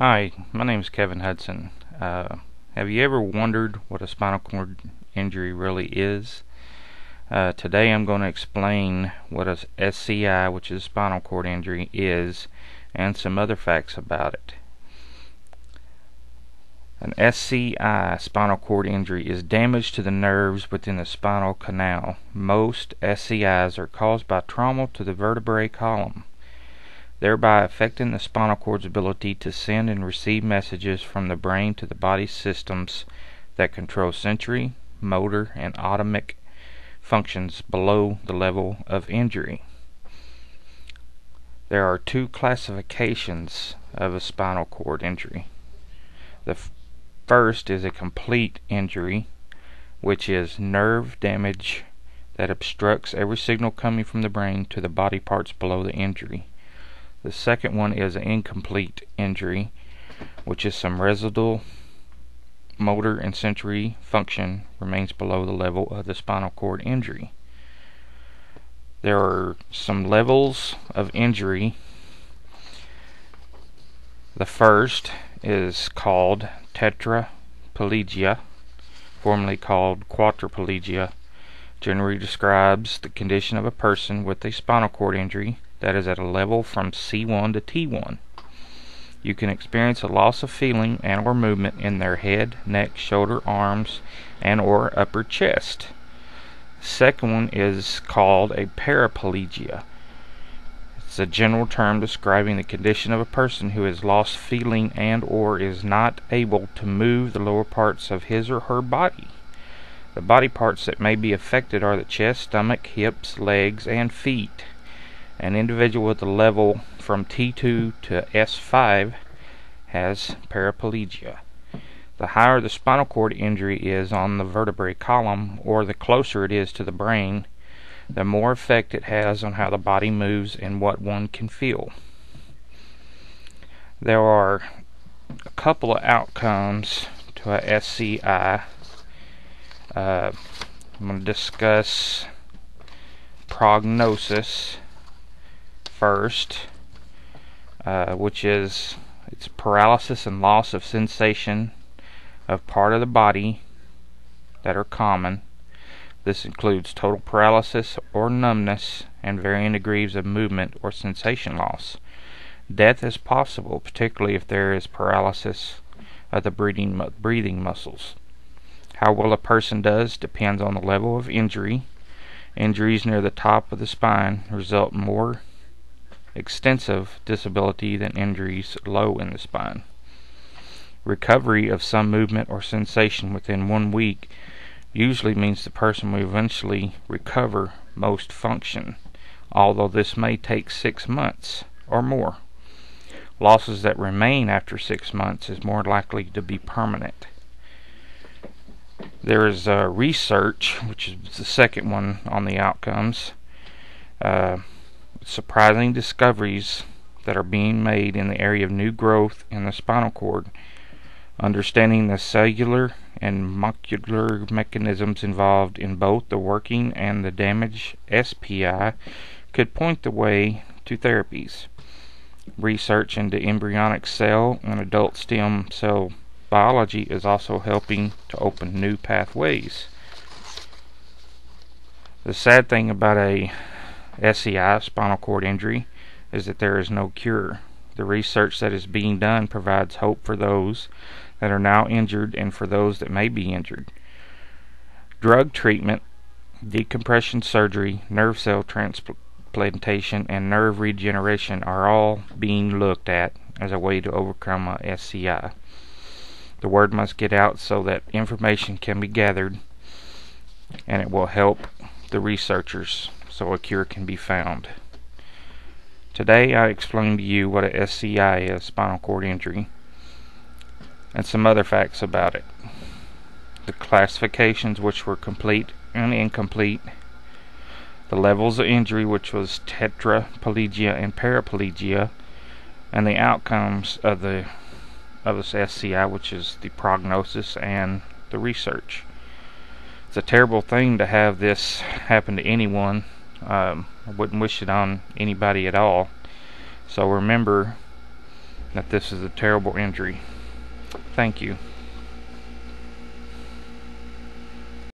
Hi, my name is Kevin Hudson. Have you ever wondered what a spinal cord injury really is? Today I'm going to explain what a SCI, which is spinal cord injury, is, and some other facts about it. An SCI, spinal cord injury, is damage to the nerves within the spinal canal. Most SCIs are caused by trauma to the vertebrae column, thereby affecting the spinal cord's ability to send and receive messages from the brain to the body systems that control sensory, motor, and autonomic functions below the level of injury. There are two classifications of a spinal cord injury. The first is a complete injury, which is nerve damage that obstructs every signal coming from the brain to the body parts below the injury. The second one is an incomplete injury, which is some residual motor and sensory function remains below the level of the spinal cord injury. There are some levels of injury. The first is called tetraplegia, formerly called quadriplegia. Generally describes the condition of a person with a spinal cord injury that is at a level from C1 to T1. You can experience a loss of feeling and or movement in their head, neck, shoulder, arms, and or upper chest. The second one is called a paraplegia. It's a general term describing the condition of a person who has lost feeling and or is not able to move the lower parts of his or her body. The body parts that may be affected are the chest, stomach, hips, legs, and feet. An individual with a level from T2 to S5 has paraplegia. The higher the spinal cord injury is on the vertebrae column, or the closer it is to the brain, the more effect it has on how the body moves and what one can feel. There are a couple of outcomes to a SCI. I'm going to discuss prognosis first, which is it's paralysis and loss of sensation of part of the body that are common. This includes total paralysis or numbness and varying degrees of movement or sensation loss. Death is possible, particularly if there is paralysis of the breathing muscles. How well a person does depends on the level of injury. Injuries near the top of the spine result in more extensive disability than injuries low in the spine. Recovery of some movement or sensation within 1 week usually means the person will eventually recover most function, although this may take 6 months or more. Losses that remain after 6 months is more likely to be permanent. There is research, which is the second one on the outcomes. Surprising discoveries that are being made in the area of new growth in the spinal cord. Understanding the cellular and molecular mechanisms involved in both the working and the damaged SPI could point the way to therapies. Research into embryonic cell and adult stem cell biology is also helping to open new pathways. The sad thing about a SCI, spinal cord injury, is that there is no cure. The research that is being done provides hope for those that are now injured and for those that may be injured. Drug treatment, decompression surgery, nerve cell transplantation, and nerve regeneration are all being looked at as a way to overcome a SCI. The word must get out so that information can be gathered, and it will help the researchers so a cure can be found. Today I explained to you what a SCI is, spinal cord injury, and some other facts about it. The classifications, which were complete and incomplete, the levels of injury, which was tetraplegia and paraplegia, and the outcomes of this SCI, which is the prognosis and the research. It's a terrible thing to have this happen to anyone. I wouldn't wish it on anybody at all. So remember, that this is a terrible injury. Thank you.